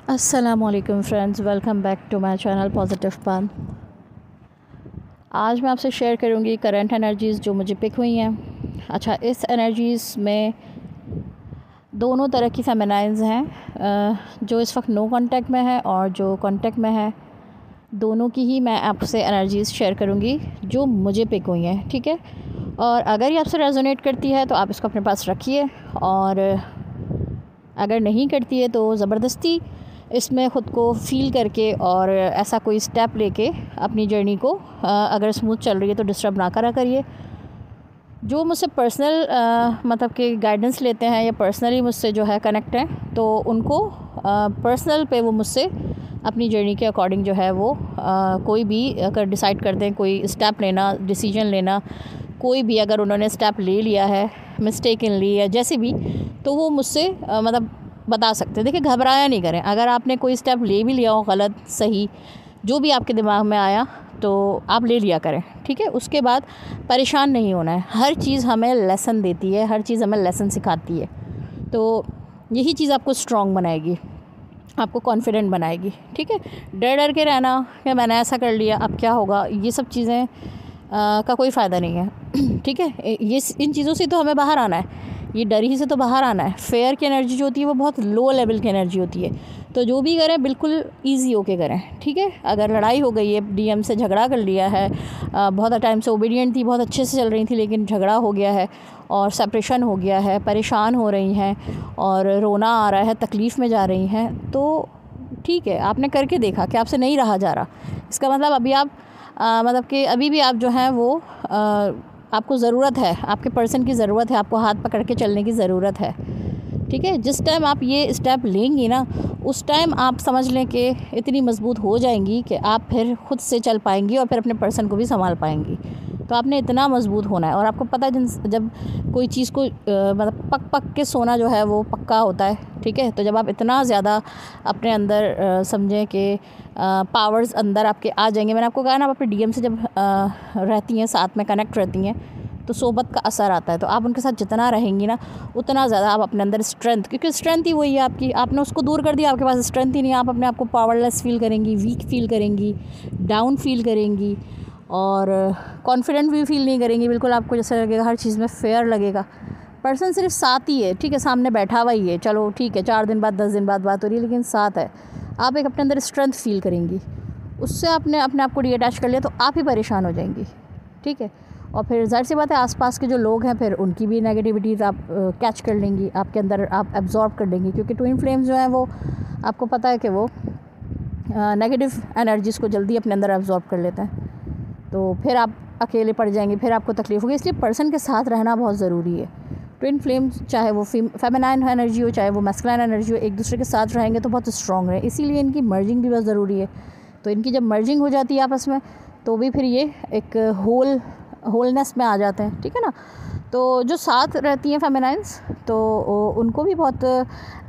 अस्सलामुअलैकुम friends, welcome back to my channel positive paan. आज मैं आपसे शेयर करूंगी करंट एनर्जीज़ जो मुझे पिक हुई हैं। अच्छा, इस एनर्जीज़ में दोनों तरह की फेमिनाइन्स हैं, जो इस वक्त नो कांटेक्ट में है और जो कांटेक्ट में है। दोनों की ही मैं आपसे एनर्जीज़ शेयर करूंगी जो मुझे पिक हुई हैं, ठीक है। और अगर ये आपसे रेजोनेट करती है तो आप इसको अपने पास रखिए, और अगर नहीं करती है तो ज़बरदस्ती इसमें ख़ुद को फ़ील करके और ऐसा कोई स्टेप लेके अपनी जर्नी को अगर स्मूथ चल रही है तो डिस्टर्ब ना करा करिए। जो मुझसे पर्सनल मतलब कि गाइडेंस लेते हैं या पर्सनली मुझसे जो है कनेक्ट हैं, तो उनको पर्सनल पे वो मुझसे अपनी जर्नी के अकॉर्डिंग जो है वो कोई भी अगर डिसाइड करते हैं, कोई स्टेप लेना, डिसीजन लेना, कोई भी अगर उन्होंने स्टेप ले लिया है मिस्टेकनली या जैसे भी, तो वो मुझसे मतलब बता सकते हैं। देखिए, घबराया नहीं करें। अगर आपने कोई स्टेप ले भी लिया हो, गलत सही जो भी आपके दिमाग में आया, तो आप ले लिया करें, ठीक है। उसके बाद परेशान नहीं होना है। हर चीज़ हमें लेसन देती है, हर चीज़ हमें लेसन सिखाती है। तो यही चीज़ आपको स्ट्रॉन्ग बनाएगी, आपको कॉन्फिडेंट बनाएगी, ठीक है। डर डर के रहना कि मैंने ऐसा कर लिया अब क्या होगा, ये सब चीज़ें का कोई फ़ायदा नहीं है, ठीक है। ये इन चीज़ों से तो हमें बाहर आना है, ये डर ही से तो बाहर आना है। फेयर की एनर्जी जो होती है वो बहुत लो लेवल की एनर्जी होती है। तो जो भी करें बिल्कुल इजी होके करें, ठीक है। अगर लड़ाई हो गई है, डीएम से झगड़ा कर लिया है, बहुत टाइम से ओबीडियंट थी, बहुत अच्छे से चल रही थी, लेकिन झगड़ा हो गया है और सेपरेशन हो गया है, परेशान हो रही हैं और रोना आ रहा है, तकलीफ़ में जा रही हैं, तो ठीक है, आपने करके देखा कि आपसे नहीं रहा जा रहा। इसका मतलब अभी आप मतलब कि अभी भी आप जो हैं वो आपको ज़रूरत है, आपके पर्सन की ज़रूरत है, आपको हाथ पकड़ के चलने की ज़रूरत है, ठीक है। जिस टाइम आप ये स्टेप लेंगी ना, उस टाइम आप समझ लें कि इतनी मजबूत हो जाएंगी कि आप फिर खुद से चल पाएंगी और फिर अपने पर्सन को भी संभाल पाएंगी। तो आपने इतना मजबूत होना है। और आपको पता है, जब कोई चीज़ को मतलब पक पक के सोना जो है वो पक्का होता है, ठीक है। तो जब आप इतना ज़्यादा अपने अंदर समझें कि पावर्स अंदर आपके आ जाएंगे। मैंने आपको कहा ना, आप अपने डीएम से जब रहती हैं, साथ में कनेक्ट रहती हैं, तो सोबत का असर आता है। तो आप उनके साथ जितना रहेंगी ना, उतना ज़्यादा आप अपने अंदर स्ट्रेंथ, क्योंकि स्ट्रेंथ ही वही है आपकी, आपने उसको दूर कर दिया, आपके पास स्ट्रेंथ ही नहीं है। आप अपने आप को पावरलेस फील करेंगी, वीक फील करेंगी, डाउन फील करेंगी और कॉन्फिडेंट भी फील नहीं करेंगी। बिल्कुल आपको जैसा लगेगा हर चीज़ में फेयर लगेगा। पर्सन सिर्फ साथ ही है, ठीक है, सामने बैठा हुआ ही है, चलो ठीक है, 4 दिन बाद 10 दिन बाद बात हो रही है, लेकिन साथ है। आप एक अपने अंदर स्ट्रेंथ फील करेंगी। उससे आपने अपने आप को डीअटैच कर लिया तो आप ही परेशान हो जाएंगी, ठीक है। और फिर ज़ाहिर सी बात है, आसपास के जो लोग हैं फिर उनकी भी नेगेटिविटीज़ आप कैच कर लेंगी, आपके अंदर आप एब्जॉर्ब कर लेंगी, क्योंकि ट्विन फ्लेम्स जो हैं वो आपको पता है कि वो नेगेटिव एनर्जीज़ को जल्दी अपने अंदर एब्जॉर्ब कर लेते हैं। तो फिर आप अकेले पड़ जाएंगे, फिर आपको तकलीफ़ होगी। इसलिए पर्सन के साथ रहना बहुत ज़रूरी है। ट्विन फ्लेम्स चाहे वो फेमिनाइन एनर्जी हो, चाहे वो मैस्कुलाइन एनर्जी हो, एक दूसरे के साथ रहेंगे तो बहुत स्ट्रॉन्ग है। इसीलिए इनकी मर्जिंग भी बहुत ज़रूरी है। तो इनकी जब मर्जिंग हो जाती है आपस में, तो भी फिर ये एक होलनेस में आ जाते हैं, ठीक है ना। तो जो साथ रहती हैं फेमिनाइंस, तो उनको भी बहुत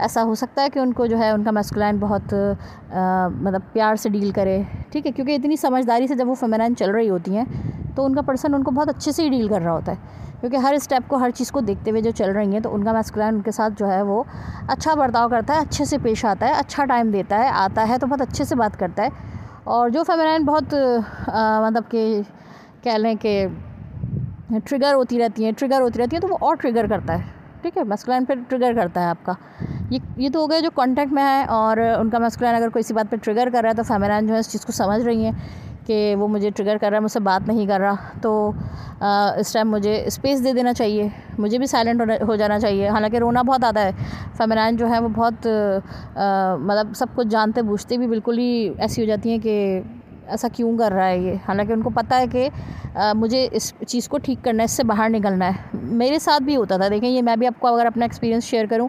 ऐसा हो सकता है कि उनको जो है उनका मैस्कुलाइन बहुत मतलब प्यार से डील करे, ठीक है, क्योंकि इतनी समझदारी से जब वो फेमिनाइन चल रही होती हैं तो उनका पर्सन उनको बहुत अच्छे से ही डील कर रहा होता है, क्योंकि हर स्टेप को, हर चीज़ को देखते हुए जो चल रही हैं। तो उनका मैस्कुलाइन उनके साथ जो है वो अच्छा बर्ताव करता है, अच्छे से पेश आता है, अच्छा टाइम देता है, आता है तो बहुत अच्छे से बात करता है। और जो फेमिनाइन बहुत मतलब कि कह लें कि ट्रिगर होती रहती हैं, तो वो और ट्रिगर करता है, ठीक है। मैस्कुलाइन फिर ट्रिगर करता है आपका। ये तो हो गए जो कांटेक्ट में है, और उनका मैस्कुलाइन अगर कोई सी बात पे ट्रिगर कर रहा है तो फेमिनाइन जो है इस चीज़ को समझ रही हैं कि वो मुझे ट्रिगर कर रहा है, मुझसे बात नहीं कर रहा, तो इस टाइम मुझे स्पेस दे देना चाहिए, मुझे भी साइलेंट हो जाना चाहिए। हालांकि रोना बहुत आता है। फेमिनाइन जो है वो बहुत मतलब सब कुछ जानते बूझते भी बिल्कुल ही ऐसी हो जाती हैं कि ऐसा क्यों कर रहा है ये, हालांकि उनको पता है कि मुझे इस चीज़ को ठीक करना है, इससे बाहर निकलना है। मेरे साथ भी होता था। देखें, ये मैं भी आपको अगर अपना एक्सपीरियंस शेयर करूं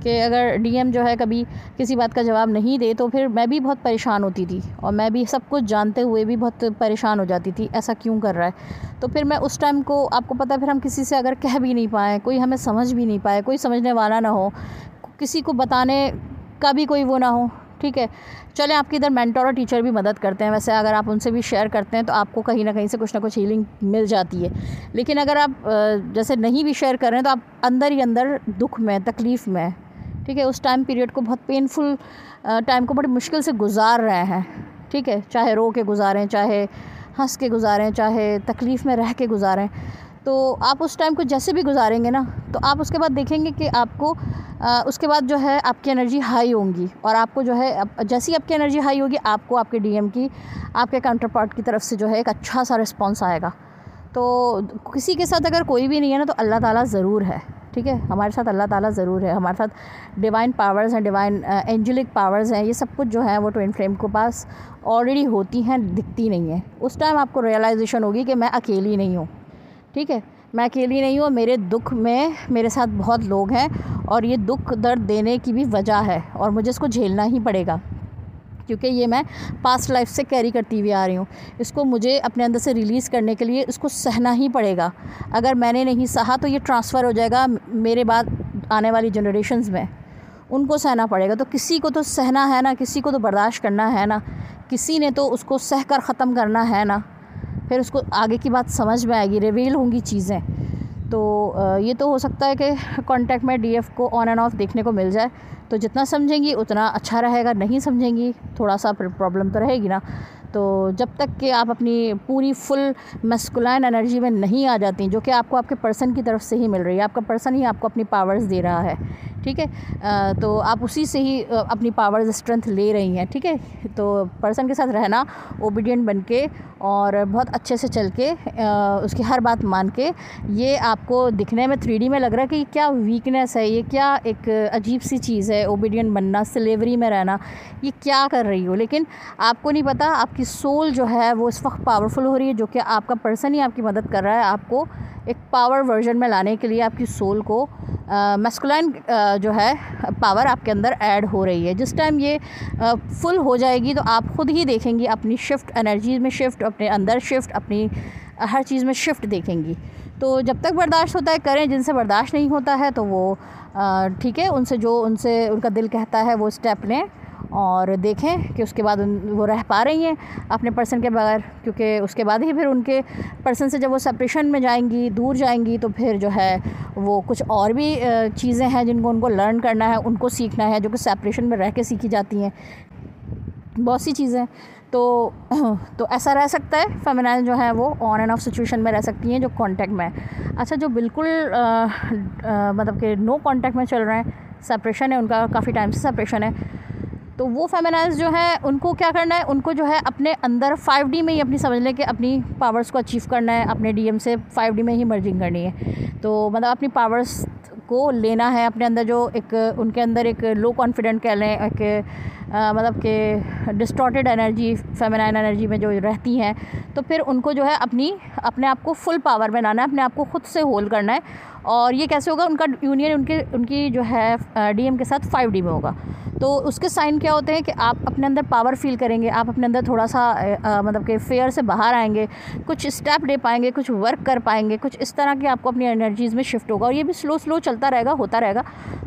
कि अगर डीएम जो है कभी किसी बात का जवाब नहीं दे तो फिर मैं भी बहुत परेशान होती थी, और मैं भी सब कुछ जानते हुए भी बहुत परेशान हो जाती थी, ऐसा क्यों कर रहा है। तो फिर मैं उस टाइम को, आपको पता है, फिर हम किसी से अगर कह भी नहीं पाएँ, कोई हमें समझ भी नहीं पाए, कोई समझने वाला ना हो, किसी को बताने का भी कोई वो ना हो, ठीक है। चलें, आपकी इधर मेंटर और टीचर भी मदद करते हैं। वैसे अगर आप उनसे भी शेयर करते हैं तो आपको कहीं ना कहीं से कुछ ना कुछ हीलिंग मिल जाती है। लेकिन अगर आप जैसे नहीं भी शेयर कर रहे हैं तो आप अंदर ही अंदर दुख में, तकलीफ़ में, ठीक है, उस टाइम पीरियड को बहुत पेनफुल टाइम को बड़ी मुश्किल से गुजार रहे हैं, ठीक है, चाहे रो के गुजारें, चाहे हंस के गुजारें, चाहे तकलीफ़ में रह के गुजारें। तो आप उस टाइम को जैसे भी गुजारेंगे ना, तो आप उसके बाद देखेंगे कि आपको उसके बाद जो है आपकी एनर्जी हाई होंगी, और आपको जो है जैसी आपकी एनर्जी हाई होगी, आपको आपके डीएम की, आपके काउंटर पार्ट की तरफ से जो है एक अच्छा सा रिस्पॉन्स आएगा। तो किसी के साथ अगर कोई भी नहीं है ना, तो अल्लाह ताला ज़रूर है, ठीक है, हमारे साथ अल्लाह ताला ज़रूर है, हमारे साथ डिवाइन पावर्स हैं, डिवाइन एंजेलिक पावर्स हैं, ये सब कुछ जो है वो ट्विन फ्लेम के पास ऑलरेडी होती हैं, दिखती नहीं है। उस टाइम आपको रियलाइजेशन होगी कि मैं अकेली नहीं हूँ, ठीक है, मैं अकेली नहीं हूँ, मेरे दुख में मेरे साथ बहुत लोग हैं, और ये दुख दर्द देने की भी वजह है, और मुझे इसको झेलना ही पड़ेगा, क्योंकि ये मैं पास्ट लाइफ से कैरी करती हुई आ रही हूँ। इसको मुझे अपने अंदर से रिलीज़ करने के लिए इसको सहना ही पड़ेगा। अगर मैंने नहीं सहा तो ये ट्रांसफ़र हो जाएगा मेरे बाद आने वाली जनरेशन्स में, उनको सहना पड़ेगा। तो किसी को तो सहना है ना, किसी को तो बर्दाश्त करना है ना, किसी ने तो उसको सह कर ख़त्म करना है ना, फिर उसको आगे की बात समझ में आएगी, रिवील होंगी चीज़ें। तो ये तो हो सकता है कि कॉन्टैक्ट में डीएफ को ऑन एंड ऑफ देखने को मिल जाए, तो जितना समझेंगी उतना अच्छा रहेगा, नहीं समझेंगी थोड़ा सा प्रॉब्लम तो रहेगी ना। तो जब तक कि आप अपनी पूरी फुल मैस्कुलाइन एनर्जी में नहीं आ जाती, जो कि आपको आपके पर्सन की तरफ से ही मिल रही है, आपका पर्सन ही आपको अपनी पावर्स दे रहा है, ठीक है, तो आप उसी से ही अपनी पावर्स स्ट्रेंथ ले रही हैं, ठीक है। तो पर्सन के साथ रहना, ओबीडियंट बन के और बहुत अच्छे से चल के उसकी हर बात मान के, ये आपको दिखने में 3D में लग रहा है कि क्या वीकनेस है, ये क्या एक अजीब सी चीज़ है, ओबीडियंट बनना, स्लेवरी में रहना, ये क्या कर रही हो, लेकिन आपको नहीं पता आपकी सोल जो है वो इस वक्त पावरफुल हो रही है, जो कि आपका पर्सन ही आपकी मदद कर रहा है आपको एक पावर वर्जन में लाने के लिए। आपकी सोल को मैस्कुलाइन जो है पावर आपके अंदर ऐड हो रही है। जिस टाइम ये फुल हो जाएगी तो आप ख़ुद ही देखेंगी अपनी शिफ्ट, एनर्जी में शिफ्ट, अपने अंदर शिफ्ट, अपनी हर चीज़ में शिफ्ट देखेंगी। तो जब तक बर्दाश्त होता है करें, जिनसे बर्दाश्त नहीं होता है तो वो ठीक है, उनसे उनका दिल कहता है वो स्टेप लें और देखें कि उसके बाद वो रह पा रही हैं अपने पर्सन के बगैर, क्योंकि उसके बाद ही फिर उनके पर्सन से जब वो सेपरेशन में जाएंगी, दूर जाएंगी, तो फिर जो है वो कुछ और भी चीज़ें हैं जिनको उनको लर्न करना है, उनको सीखना है, जो कि सेपरेशन में रह के सीखी जाती हैं बहुत सी चीज़ें। तो ऐसा रह सकता है, फेमिनाइन जो है वो ऑन एंड ऑफ सिचुएशन में रह सकती हैं जो कांटेक्ट में है। अच्छा, जो बिल्कुल मतलब कि नो कांटेक्ट में चल रहे हैं, सेपरेशन है उनका, काफ़ी टाइम से सेपरेशन है, तो वो फेमिनाइज जो है उनको क्या करना है, उनको जो है अपने अंदर 5D में ही अपनी समझ लें कि अपनी पावर्स को अचीव करना है, अपने डीएम से 5D में ही मर्जिंग करनी है। तो मतलब अपनी पावर्स को लेना है अपने अंदर, जो एक उनके अंदर एक लो कॉन्फिडेंट कह लें, एक मतलब कि डिस्टॉर्टेड एनर्जी, फेमिनाइन एनर्जी में जो रहती हैं, तो फिर उनको जो है अपने आप को फुल पावर में लाना है, अपने आप को ख़ुद से होल्ड करना है। और ये कैसे होगा, उनका यूनियन उनकी जो है डीएम के साथ 5D में होगा। तो उसके साइन क्या होते हैं कि आप अपने अंदर पावर फील करेंगे, आप अपने अंदर थोड़ा सा मतलब कि फेयर से बाहर आएंगे, कुछ स्टेप ले पाएंगे, कुछ वर्क कर पाएंगे, कुछ इस तरह की आपको अपनी एनर्जीज़ में शिफ्ट होगा। और ये भी स्लो चलता रहेगा, होता रहेगा।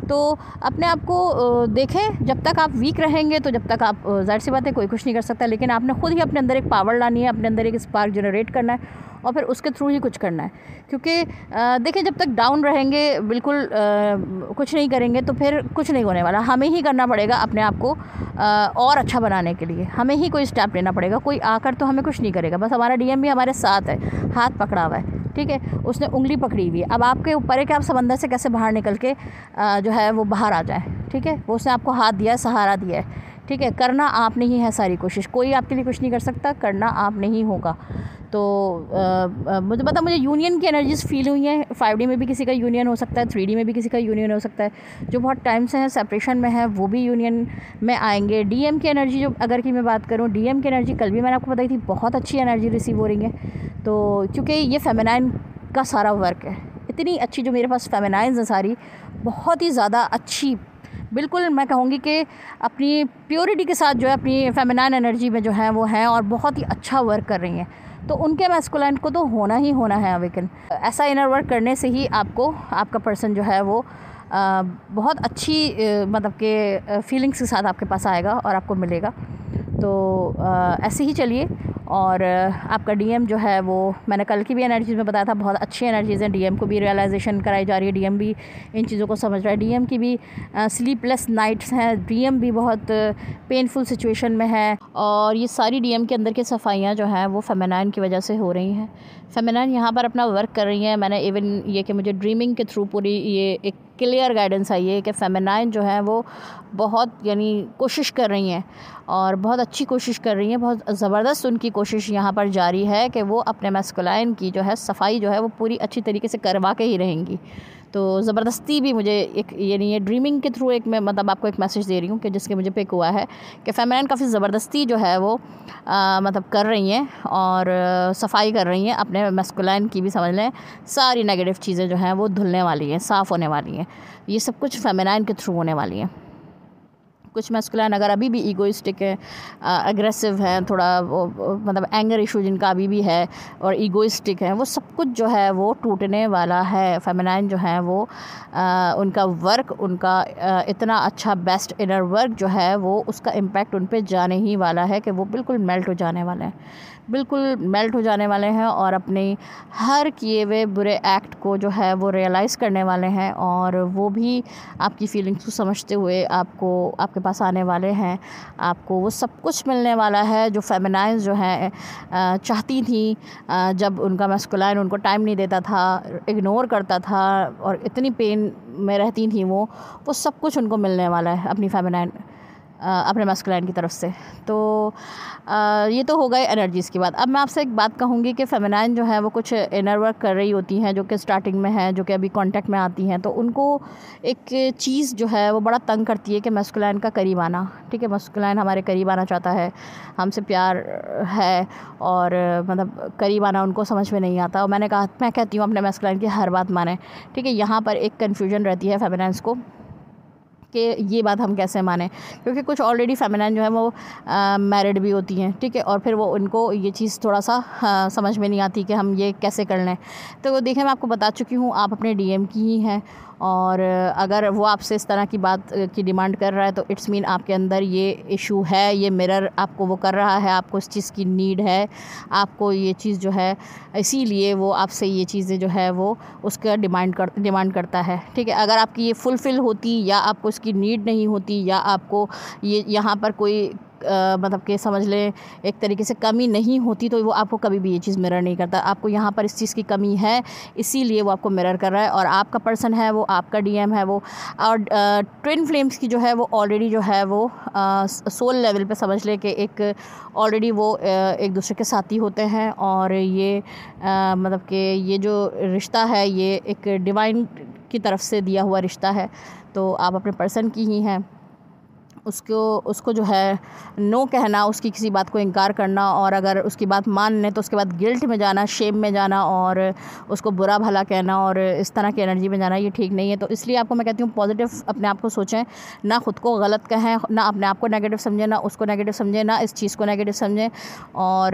तो अपने आप को देखें, जब तक आप वीक रहेंगे तो जब तक आप ज़ाहिर सी बात है कोई कुछ नहीं कर सकता, लेकिन आपने ख़ुद ही अपने अंदर एक पावर लानी है, अपने अंदर एक स्पार्क जनरेट करना है और फिर उसके थ्रू ही कुछ करना है। क्योंकि देखिए, जब तक डाउन रहेंगे, बिल्कुल कुछ नहीं करेंगे, तो फिर कुछ नहीं होने वाला। हमें ही करना पड़ेगा अपने आप को और अच्छा बनाने के लिए, हमें ही कोई स्टेप लेना पड़ेगा। कोई आकर तो हमें कुछ नहीं करेगा, बस हमारा डीएम भी हमारे साथ है, हाथ पकड़ा हुआ है, ठीक है, उसने उंगली पकड़ी हुई है। अब आपके ऊपर है कि आप समंदर से कैसे बाहर निकल के जो है वो बाहर आ जाए, ठीक है, वो उसने आपको हाथ दिया है, सहारा दिया है, ठीक है। करना आपने ही है सारी कोशिश, कोई आपके लिए कुछ नहीं कर सकता, करना आपने ही होगा। तो मुझे पता, मुझे यूनियन की एनर्जीज़ फील हुई हैं। 5D में भी किसी का यूनियन हो सकता है, 3D में भी किसी का यूनियन हो सकता है। जो बहुत टाइम से हैं सेपरेशन में है, वो भी यूनियन में आएंगे। डीएम की एनर्जी जो अगर की मैं बात करूँ, डीएम की एनर्जी कल भी मैंने आपको बताई थी, बहुत अच्छी एनर्जी रिसीव हो रही है। तो क्योंकि ये फेमिनाइन का सारा वर्क है, इतनी अच्छी जो मेरे पास फेमिनाइन्स हैं सारी, बहुत ही ज़्यादा अच्छी, बिल्कुल मैं कहूँगी कि अपनी प्योरिटी के साथ जो है अपनी फेमिनाइन एनर्जी में जो है वो हैं और बहुत ही अच्छा वर्क कर रही हैं। तो उनके मैस्कुलाइन को तो होना ही होना है अवेकन। ऐसा इनर वर्क करने से ही आपको आपका पर्सन जो है वो बहुत अच्छी मतलब के फीलिंग्स के साथ आपके पास आएगा और आपको मिलेगा। तो ऐसे ही चलिए और आपका डीएम जो है वो मैंने कल की भी एनर्जीज़ में बताया था, बहुत अच्छी एनर्जीज़ हैं। डीएम को भी रियलाइजेशन कराई जा रही है, डीएम भी इन चीज़ों को समझ रहा है। डीएम की भी स्लीपलेस नाइट्स हैं, डीएम भी बहुत पेनफुल सिचुएशन में है, और ये सारी डीएम के अंदर की सफाइयाँ जो हैं वो फेमिनाइन की वजह से हो रही हैं। फेमिनाइन यहाँ पर अपना वर्क कर रही हैं। मैंने इवन ये कि मुझे ड्रीमिंग के थ्रू पूरी ये एक क्लियर गाइडेंस आई है कि फेमिनाइन जो है वो बहुत यानी कोशिश कर रही हैं और बहुत अच्छी कोशिश कर रही हैं, बहुत ज़बरदस्त उनकी कोशिश यहाँ पर जारी है कि वो अपने मैस्कुलाइन की जो है सफाई जो है वो पूरी अच्छी तरीके से करवा के ही रहेंगी। तो ज़बरदस्ती भी मुझे एक यानी ये ड्रीमिंग के थ्रू एक मैं मतलब आपको एक मैसेज दे रही हूँ कि जिसके मुझे पिक हुआ है कि फेमिनाइन काफ़ी ज़बरदस्ती जो है वो मतलब कर रही हैं और सफाई कर रही हैं अपने मैस्कुलाइन की भी। समझ लें सारी नेगेटिव चीज़ें जो हैं वो धुलने वाली हैं, साफ़ होने वाली हैं। ये सब कुछ फेमिनाइन के थ्रू होने वाली हैं। कुछ मैस्कुलाइन अगर अभी भी ईगोइस्टिक है, अग्रेसिव हैं, थोड़ा वो मतलब एंगर इशू जिनका अभी भी है और ईगोइस्टिक है, वो सब कुछ जो है वो टूटने वाला है। फेमिनाइन जो है वो उनका वर्क, उनका इतना अच्छा बेस्ट इनर वर्क जो है वो उसका इम्पैक्ट उन पे जाने ही वाला है कि वो बिल्कुल मेल्ट हो जाने वाले हैं, बिल्कुल मेल्ट हो जाने वाले हैं और अपने हर किए हुए बुरे एक्ट को जो है वो रियलाइज़ करने वाले हैं और वो भी आपकी फीलिंग्स को समझते हुए आपको आपके पास आने वाले हैं। आपको वो सब कुछ मिलने वाला है जो फेमिनाइन जो है चाहती थी, जब उनका मैस्कुलाइन उनको टाइम नहीं देता था, इग्नोर करता था और इतनी पेन में रहती थी वो सब कुछ उनको मिलने वाला है अपनी फेमिनाइन अपने मैस्कुलाइन की तरफ से। तो ये तो हो गए एनर्जीज़ की बात। अब मैं आपसे एक बात कहूँगी कि फेमिनाइन जो है वो कुछ इनर वर्क कर रही होती हैं जो कि स्टार्टिंग में है, जो कि अभी कांटेक्ट में आती हैं, तो उनको एक चीज़ जो है वो बड़ा तंग करती है कि मैस्कुलाइन का करीब आना। ठीक है, मैस्कुलाइन हमारे करीब आना चाहता है, हमसे प्यार है और मतलब करीब आना उनको समझ में नहीं आता। और मैं कहती हूँ अपने मैस्कुलाइन की हर बात माने। ठीक है, यहाँ पर एक कन्फ्यूजन रहती है फेमिनाइन्स को कि ये बात हम कैसे मानें, क्योंकि कुछ ऑलरेडी फेमिनाइन जो है वो मैरिड भी होती हैं। ठीक है, और फिर वो उनको ये चीज़ थोड़ा सा समझ में नहीं आती कि हम ये कैसे कर लें। तो देखिए, मैं आपको बता चुकी हूँ आप अपने डीएम की ही हैं और अगर वो आपसे इस तरह की बात की डिमांड कर रहा है तो इट्स मीन आपके अंदर ये इशू है, ये मिरर आपको वो कर रहा है, आपको इस चीज़ की नीड है, आपको ये चीज़ जो है इसीलिए वो आपसे ये चीज़ें जो है वो उसका डिमांड करता है। ठीक है, अगर आपकी ये फुलफ़िल होती या आपको इसकी नीड नहीं होती या आपको ये यहाँ पर कोई मतलब कि समझ लें एक तरीके से कमी नहीं होती तो वो आपको कभी भी ये चीज़ मिरर नहीं करता। आपको यहाँ पर इस चीज़ की कमी है इसीलिए वो आपको मिरर कर रहा है और आपका पर्सन है वो, आपका डीएम है वो। और ट्विन फ्लेम्स की जो है वो ऑलरेडी जो है वो सोल लेवल पे समझ लें कि एक ऑलरेडी वो एक दूसरे के साथी होते हैं और ये मतलब कि ये जो रिश्ता है ये एक डिवाइन की तरफ से दिया हुआ रिश्ता है। तो आप अपने पर्सन की ही हैं, उसको जो है नो कहना, उसकी किसी बात को इनकार करना और अगर उसकी बात मान लें तो उसके बाद गिल्ट में जाना, शेम में जाना और उसको बुरा भला कहना और इस तरह की एनर्जी में जाना, ये ठीक नहीं है। तो इसलिए आपको मैं कहती हूँ पॉजिटिव अपने आप को सोचें, ना ख़ुद को गलत कहें, ना अपने आप को नेगेटिव समझें, ना उसको नेगेटिव समझें, ना इस चीज़ को नेगेटिव समझें और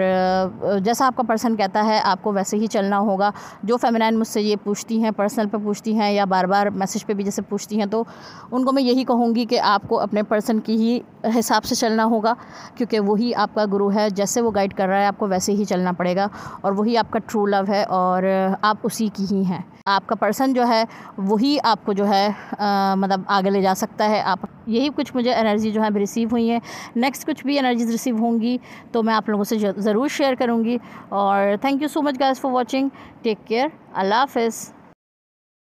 जैसा आपका पर्सन कहता है आपको वैसे ही चलना होगा। जो फेमिनाइन मुझसे ये पूछती हैं, पर्सनल पे पूछती हैं या बार बार मैसेज पे भी जैसे पूछती हैं, तो उनको मैं यही कहूँगी कि आपको अपने पर्सन की ही हिसाब से चलना होगा क्योंकि वही आपका गुरु है। जैसे वो गाइड कर रहा है आपको वैसे ही चलना पड़ेगा और वही आपका ट्रू लव है और आप उसी की ही हैं। आपका पर्सन जो है वही आपको जो है मतलब आगे ले जा सकता है। आप यही कुछ मुझे एनर्जी जो है रिसीव हुई है। नेक्स्ट कुछ भी एनर्जीज रिसीव होंगी तो मैं आप लोगों से ज़रूर शेयर करूँगी। और thank you so much guys for watching. Take care. अल्लाह हाफ़िज़।